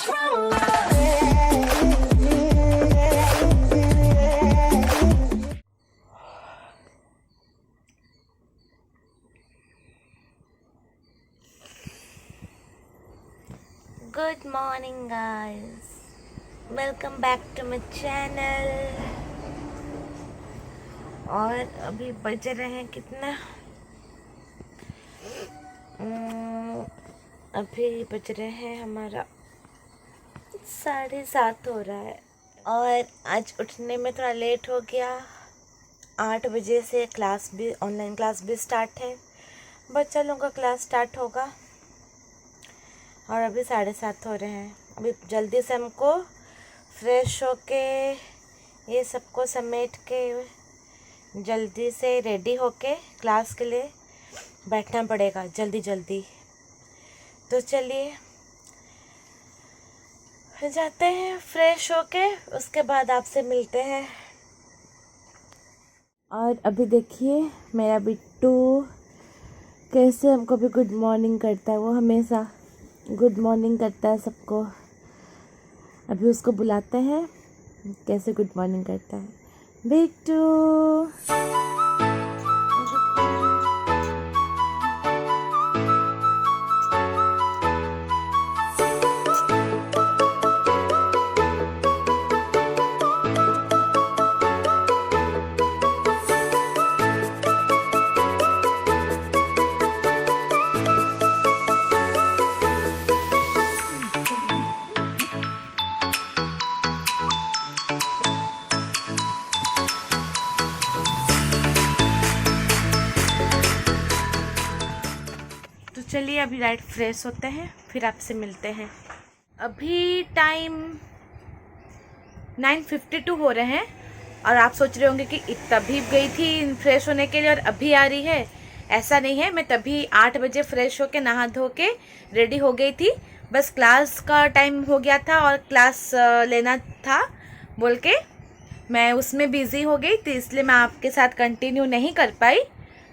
Good morning guys, welcome back to my channel. और अभी बज रहे हैं कितना, अभी बज रहे हैं हमारा 7:30 हो रहा है। और आज उठने में थोड़ा लेट हो गया। 8 बजे से क्लास भी, ऑनलाइन क्लास भी स्टार्ट है। बच्चा लोगों का क्लास स्टार्ट होगा और अभी 7:30 हो रहे हैं। अभी जल्दी से हमको फ्रेश होके ये सबको समेट के जल्दी से रेडी होके क्लास के लिए बैठना पड़ेगा जल्दी जल्दी। तो चलिए जाते हैं फ्रेश होके, उसके बाद आपसे मिलते हैं। और अभी देखिए मेरा बिट्टू कैसे हमको भी गुड मॉर्निंग करता है। वो हमेशा गुड मॉर्निंग करता है सबको। अभी उसको बुलाते हैं कैसे गुड मॉर्निंग करता है। बिट्टू चलिए अभी राइट फ्रेश होते हैं, फिर आपसे मिलते हैं। अभी टाइम 9:52 हो रहे हैं। और आप सोच रहे होंगे कि तभी गई थी फ्रेश होने के लिए और अभी आ रही है। ऐसा नहीं है, मैं तभी 8 बजे फ्रेश होके नहा धो के रेडी हो गई थी। बस क्लास का टाइम हो गया था और क्लास लेना था बोल के मैं उसमें बिज़ी हो गई थी, इसलिए मैं आपके साथ कंटिन्यू नहीं कर पाई।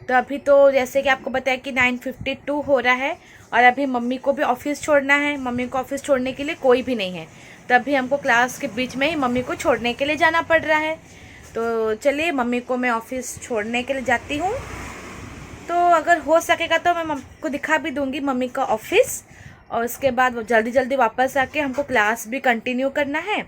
तो अभी तो जैसे कि आपको बताया कि 9:52 हो रहा है और अभी मम्मी को भी ऑफिस छोड़ना है। मम्मी को ऑफिस छोड़ने के लिए कोई भी नहीं है, तो अभी हमको क्लास के बीच में ही मम्मी को छोड़ने के लिए जाना पड़ रहा है। तो चलिए मम्मी को मैं ऑफिस छोड़ने के लिए जाती हूँ। तो अगर हो सकेगा तो मैं मम्मी को दिखा भी दूँगी मम्मी का ऑफिस, और उसके बाद वो जल्दी जल्दी वापस आके हमको क्लास भी कंटिन्यू करना है।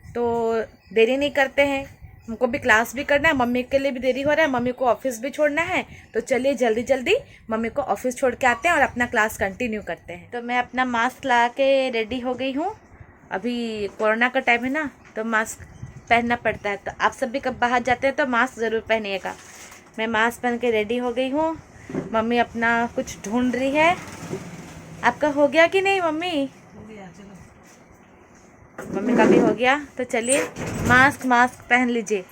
तो देरी नहीं करते हैं, हमको भी क्लास भी करना है, मम्मी के लिए भी देरी हो रहा है, मम्मी को ऑफिस भी छोड़ना है। तो चलिए जल्दी जल्दी मम्मी को ऑफिस छोड़ के आते हैं और अपना क्लास कंटिन्यू करते हैं। तो मैं अपना मास्क लगा के रेडी हो गई हूँ। अभी कोरोना का टाइम है ना, तो मास्क पहनना पड़ता है। तो आप सब भी कब बाहर जाते हैं तो मास्क ज़रूर पहनिएगा। मैं मास्क पहन के रेडी हो गई हूँ। मम्मी अपना कुछ ढूंढ रही है। आपका हो गया कि नहीं मम्मी? मम्मी का भी हो गया। तो चलिए मास्क पहन लीजिए।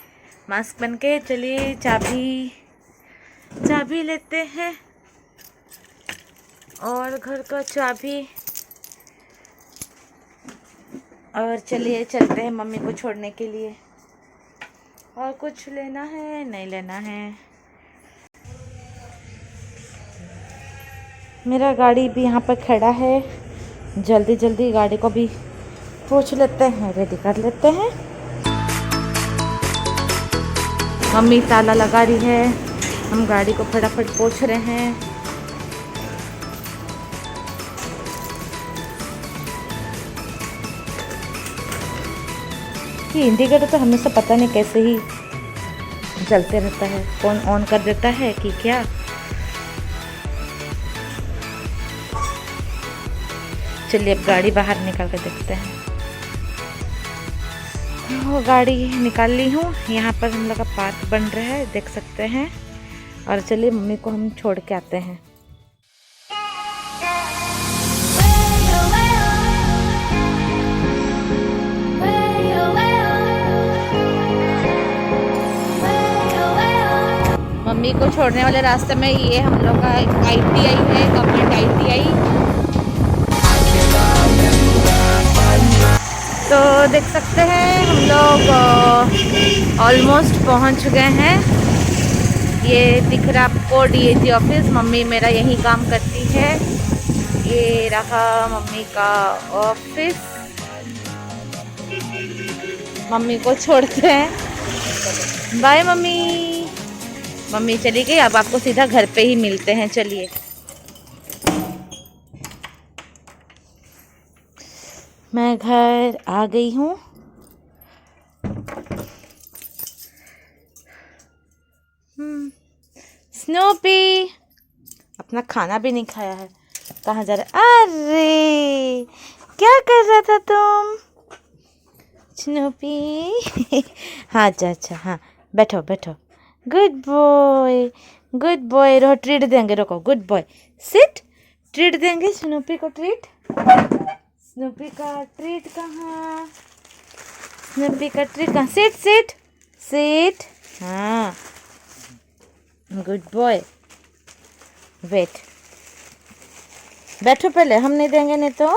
मास्क पहन के चलिए चाबी लेते हैं और घर का चाबी, और चलिए चलते हैं मम्मी को छोड़ने के लिए। और कुछ लेना है नहीं लेना है। मेरा गाड़ी भी यहाँ पर खड़ा है। जल्दी जल्दी गाड़ी को भी पोंछ लेते हैं, रेडी कर लेते हैं। मम्मी ताला लगा रही है, हम गाड़ी को फटाफट पोंछ रहे हैं। ये इंडिकेटर तो हमेशा पता नहीं कैसे ही जलते रहता है, कौन ऑन कर देता है कि क्या। चलिए अब गाड़ी बाहर निकाल कर देखते हैं। वो गाड़ी निकाल ली हूँ। यहाँ पर हम लोग का पार्क बन रहा है, देख सकते हैं। और चलिए मम्मी को हम छोड़ के आते हैं। मम्मी को छोड़ने वाले रास्ते में ये हम लोग का ITI है, गवर्नमेंट ITI। तो देख सकते हैं हम लोग ऑलमोस्ट पहुंच गए हैं। ये दिख रहा आपको DAG ऑफिस। मम्मी मेरा यहीं काम करती है। ये रहा मम्मी का ऑफिस। मम्मी को छोड़ते हैं। Bye mummy. मम्मी चली गई, अब आपको सीधा घर पे ही मिलते हैं। चलिए। मैं घर आ गई हूँ। स्नूपी अपना खाना भी नहीं खाया है। कहाँ जा रहा? अरे क्या कर रहा था तुम स्नूपी? हाँ अच्छा अच्छा, हाँ बैठो बैठो। Good boy, good boy. रहो, ट्रीट देंगे, रुको। Good boy, sit. ट्रीट देंगे स्नूपी को, ट्रीट। स्नूपी का ट्रीट कहाँ? स्नूपी का ट्रीट कहाँ? Sit sit sit. हाँ गुड बॉय। वेट, बैठो पहले, हम नहीं देंगे नहीं तो।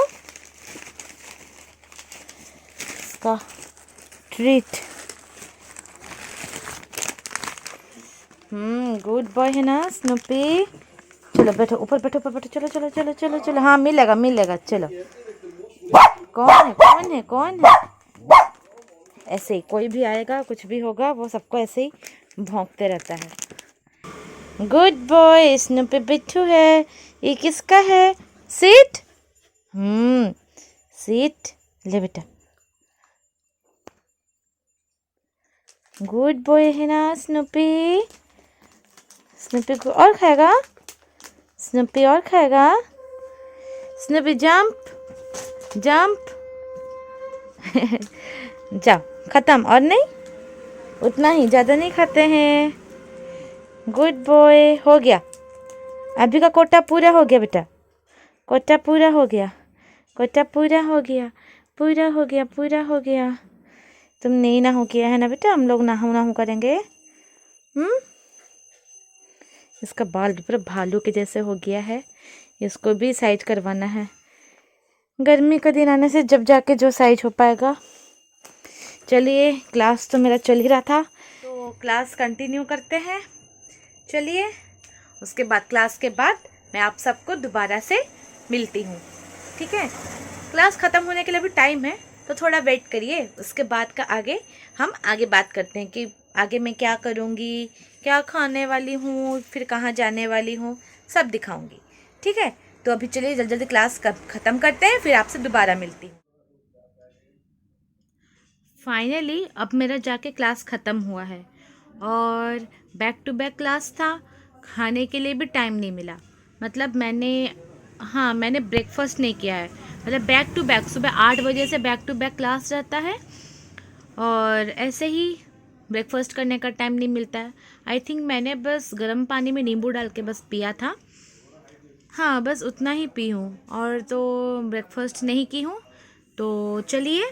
इसका ट्रीट। गुड बॉय है ना स्नूपी। चलो बैठो, ऊपर बैठो, ऊपर बैठो। चलो चलो चलो चलो चलो। हाँ मिलेगा मिलेगा। चलो। कौन है कौन है कौन है? ऐसे ही कोई भी आएगा, कुछ भी होगा, वो सबको ऐसे ही भौंकते रहता है। Good boy. स्नूपी बिट्टू है। ये किसका है? सीट। सीट ले बेटा। गुड बॉय है ना स्नूपी। स्नूपी को और खाएगा। स्नूपी और खाएगा। Snoopy jump jump. जाओ, खत्म। और नहीं, उतना ही, ज़्यादा नहीं खाते हैं। Good boy. हो गया, अभी का कोटा पूरा हो गया बेटा। कोटा पूरा हो गया, कोटा पूरा हो गया, पूरा हो गया, पूरा हो गया। तुम नहीं ना हो किया है ना बेटा, हम लोग ना करेंगे। इसका बाल पूरा भालू के जैसे हो गया है, इसको भी साइज करवाना है। गर्मी का दिन आने से जब जाके जो साइज हो पाएगा। चलिए, क्लास तो मेरा चल ही रहा था, तो क्लास कंटिन्यू करते हैं। चलिए, उसके बाद क्लास के बाद मैं आप सबको दोबारा से मिलती हूँ, ठीक है। क्लास ख़त्म होने के लिए भी टाइम है, तो थोड़ा वेट करिए। उसके बाद का आगे हम आगे बात करते हैं कि आगे मैं क्या करूँगी, क्या खाने वाली हूँ, फिर कहाँ जाने वाली हूँ, सब दिखाऊँगी, ठीक है। तो अभी चलिए जल्दी जल्दी क्लास ख़त्म करते हैं, फिर आपसे दोबारा मिलती हूँ। फाइनली अब मेरा जाके क्लास ख़त्म हुआ है और बैक टू बैक क्लास था। खाने के लिए भी टाइम नहीं मिला। मतलब मैंने ब्रेकफास्ट नहीं किया है। मतलब बैक टू बैक सुबह 8 बजे से बैक टू बैक क्लास रहता है और ऐसे ही ब्रेकफास्ट करने का टाइम नहीं मिलता है। आई थिंक मैंने बस गर्म पानी में नींबू डाल के बस पिया था। हाँ बस उतना ही पी हूँ और तो ब्रेकफास्ट नहीं की हूँ। तो चलिए,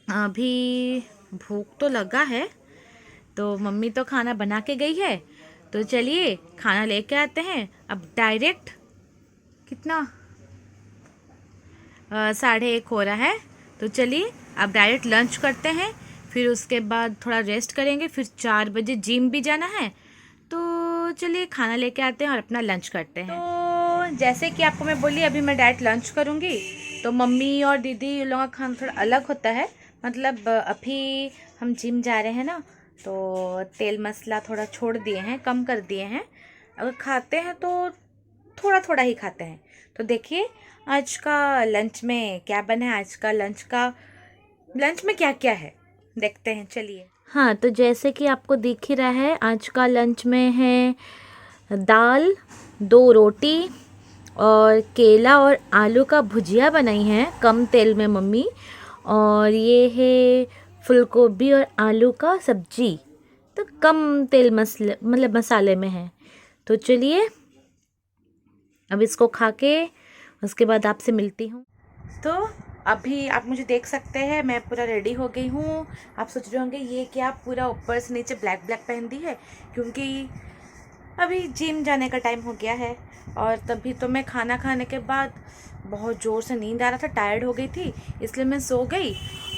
अभी भूख तो लगा है, तो मम्मी तो खाना बना के गई है, तो चलिए खाना लेके आते हैं। अब डायरेक्ट कितना 1:30 हो रहा है, तो चलिए अब डायरेक्ट लंच करते हैं। फिर उसके बाद थोड़ा रेस्ट करेंगे, फिर 4 बजे जिम भी जाना है। तो चलिए खाना लेके आते हैं और अपना लंच करते हैं। तो जैसे कि आपको मैं बोली, अभी मैं डायरेक्ट लंच करूँगी। तो मम्मी और दीदी उन लोगों का खाना थोड़ा अलग होता है। मतलब अभी हम जिम जा रहे हैं ना, तो तेल मसाला थोड़ा छोड़ दिए हैं, कम कर दिए हैं। अगर खाते हैं तो थोड़ा थोड़ा ही खाते हैं। तो देखिए आज का लंच में क्या बना है। आज का लंच में क्या क्या है देखते हैं, चलिए। हाँ, तो जैसे कि आपको दिख ही रहा है, आज का लंच में है दाल, 2 रोटी और केला और आलू का भुजिया बनाई है कम तेल में मम्मी। और ये है फूलगोभी और आलू का सब्जी, तो कम तेल मसाले में है। तो चलिए अब इसको खा के उसके बाद आपसे मिलती हूँ। तो अभी आप मुझे देख सकते हैं, मैं पूरा रेडी हो गई हूँ। आप सोच रहे होंगे ये क्या पूरा ऊपर से नीचे ब्लैक ब्लैक पहन दी है, क्योंकि अभी जिम जाने का टाइम हो गया है। और तभी तो मैं खाना खाने के बाद बहुत ज़ोर से नींद आ रहा था, टायर्ड हो गई थी, इसलिए मैं सो गई।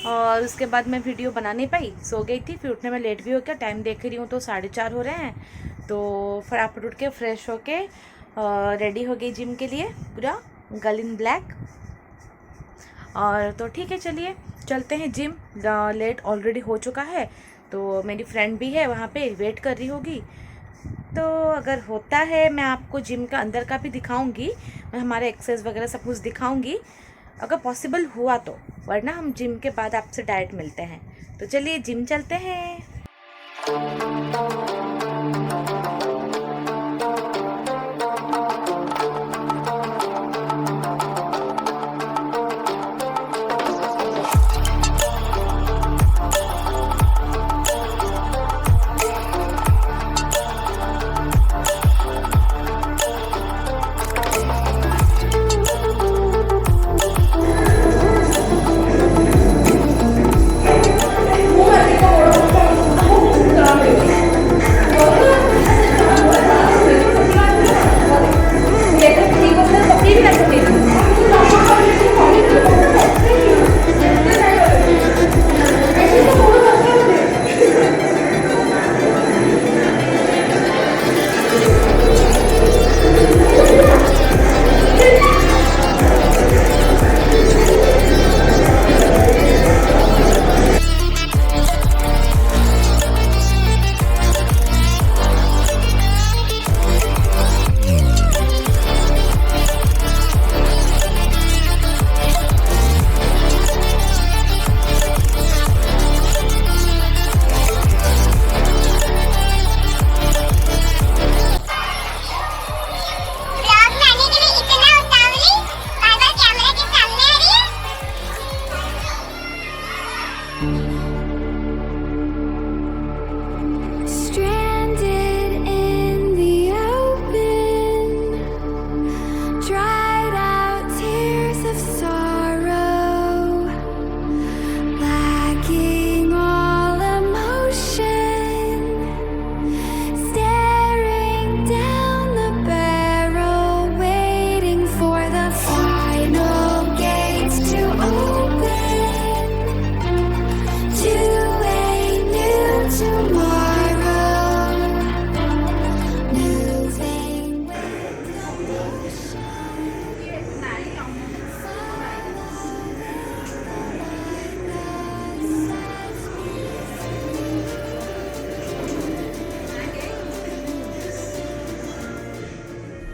और उसके बाद मैं वीडियो बना नहीं पाई, सो गई थी। फिर उठने में लेट भी हो गया, टाइम देख रही हूँ तो 4:30 हो रहे हैं। तो फटाफट उठ के फ्रेश होके रेडी हो गई जिम के लिए पूरा। Girl in black. और तो ठीक है, चलिए चलते हैं जिम। लेट ऑलरेडी हो चुका है, तो मेरी फ्रेंड भी है वहाँ पे, वेट कर रही होगी। तो अगर होता है मैं आपको जिम का अंदर का भी दिखाऊंगी, मैं हमारे एक्सरसाइज वगैरह सब कुछ दिखाऊंगी अगर पॉसिबल हुआ तो, वरना हम जिम के बाद आपसे डायरेक्ट मिलते हैं। तो चलिए जिम चलते हैं।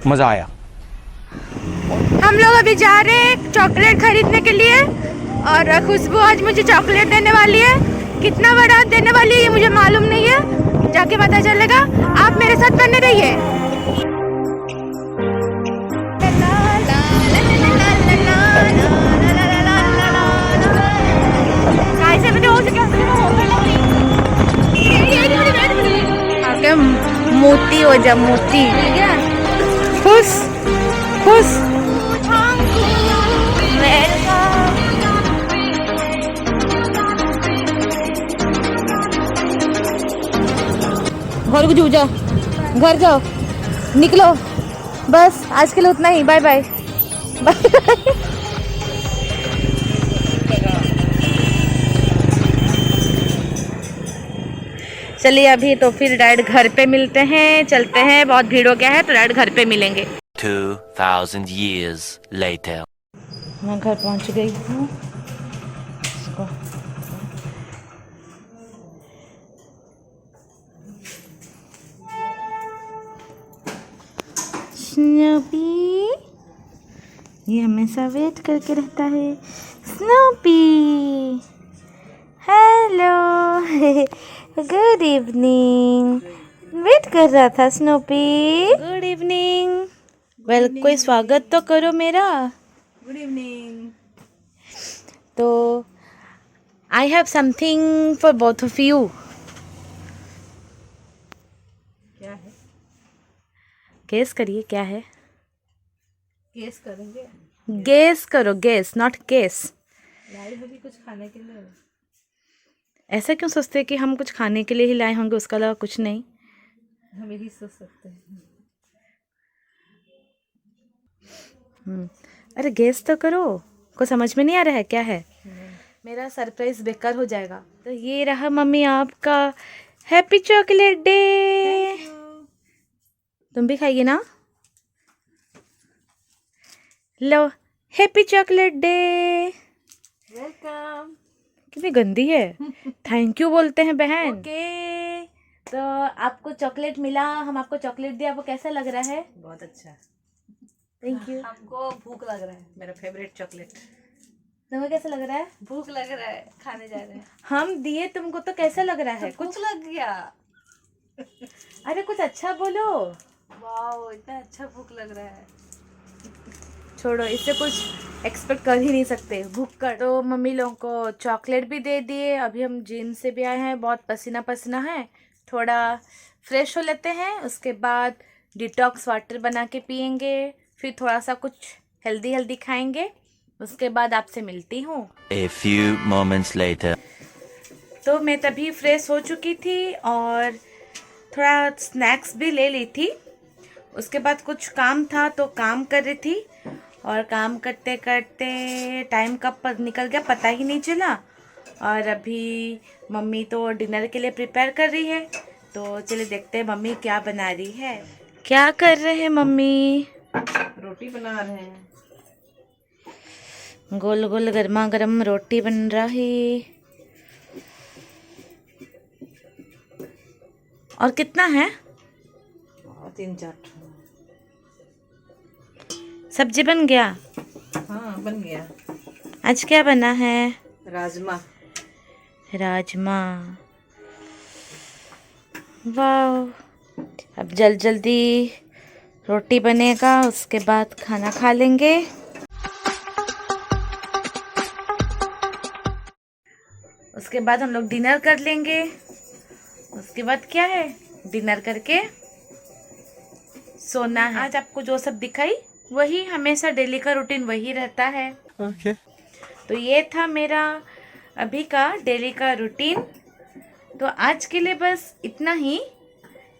मज़ा आया। हम लोग अभी जा रहे हैं चॉकलेट खरीदने के लिए, और खुशबू आज मुझे चॉकलेट देने वाली है। कितना बड़ा देने वाली है ये मुझे मालूम नहीं है, जाके पता चलेगा। आप मेरे साथ बने रहिए। मोती हो जा, मोती खुश खुश। घर को जू जाओ, घर जाओ, निकलो, बस आज के लिए उतना ही। Bye bye bye. चलिए अभी तो फिर डायरेक्ट घर पे मिलते हैं, चलते हैं। बहुत भीड़ हो गया है तो डायरेक्ट घर पे मिलेंगे। 2000 years later. मैं घर पहुंच गई हूँ। स्नूपी ये हमेशा वेट करके रहता है। Snoopy hello, good evening. Wait कर रहा था स्नूपी। Good evening. वेल, कोई स्वागत तो करो मेरा। Good evening. तो I have something for both of you. क्या है? गेस करिए क्या है। गेस करेंगे? गेस करो, गेस नॉट केस। लाई हो भी कुछ खाने के लिए? ऐसा क्यों सोचते हैं कि हम कुछ खाने के लिए ही लाए होंगे, उसके अलावा कुछ नहीं। हम यही सोच सकते हैं। अरे गेस तो करो, को समझ में नहीं आ रहा है क्या है? मेरा सरप्राइज बेकार हो जाएगा। तो ये रहा मम्मी आपका हैप्पी चॉकलेट डे। तुम भी खाइए ना। लो, हैप्पी चॉकलेट डे। वेलकम। कितनी गंदी है। थैंक यू बोलते हैं बहन। ओके, तो आपको चॉकलेट मिला, हम आपको चॉकलेट दिया, आपको कैसा लग रहा है? बहुत अच्छा। Thank you. हमको भूख लग रहा है, मेरा फेवरेट चॉकलेट। तुम्हें कैसा लग रहा है? भूख लग रहा है, खाने जा रहे हैं। हम दिए तुमको तो कैसा लग रहा है? भूख लग गया। अरे कुछ अच्छा बोलो। वाओ, इतना अच्छा भूख लग रहा है। छोड़ो, इससे कुछ एक्सपेक्ट कर ही नहीं सकते। भूख कर तो मम्मी लोगों को चॉकलेट भी दे दिए। अभी हम जिम से भी आए हैं, बहुत पसीना पसीना है, थोड़ा फ्रेश हो लेते हैं, उसके बाद डिटॉक्स वाटर बना के पियेंगे, फिर थोड़ा सा कुछ हेल्दी हेल्दी खाएंगे, उसके बाद आपसे मिलती हूँ। A few moments later. तो मैं तभी फ्रेश हो चुकी थी और थोड़ा स्नैक्स भी ले ली थी। उसके बाद कुछ काम था तो काम कर रही थी, और काम करते करते टाइम कब निकल गया पता ही नहीं चला। और अभी मम्मी तो डिनर के लिए प्रिपेयर कर रही है, तो चलिए देखते हैं मम्मी क्या बना रही है। क्या कर रहे हैं मम्मी? रोटी बना रहे हैं। गोल गोल गर्मा गर्म रोटी बन रही। और कितना है? और 3-4 सब्जी बन गया? हाँ, बन गया। आज क्या बना है? राजमा। राजमा। वाह, अब जल्दी रोटी बनेगा, उसके बाद खाना खा लेंगे। उसके बाद हम लोग डिनर कर लेंगे। उसके बाद क्या है, डिनर करके सोना है। आज आपको जो सब दिखाई वही हमेशा डेली का रूटीन वही रहता है। Okay. तो ये था मेरा अभी का डेली का रूटीन। तो आज के लिए बस इतना ही।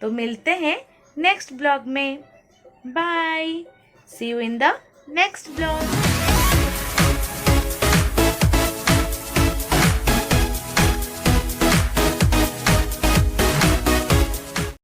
तो मिलते हैं नेक्स्ट ब्लॉग में। Bye, see you in the next blog.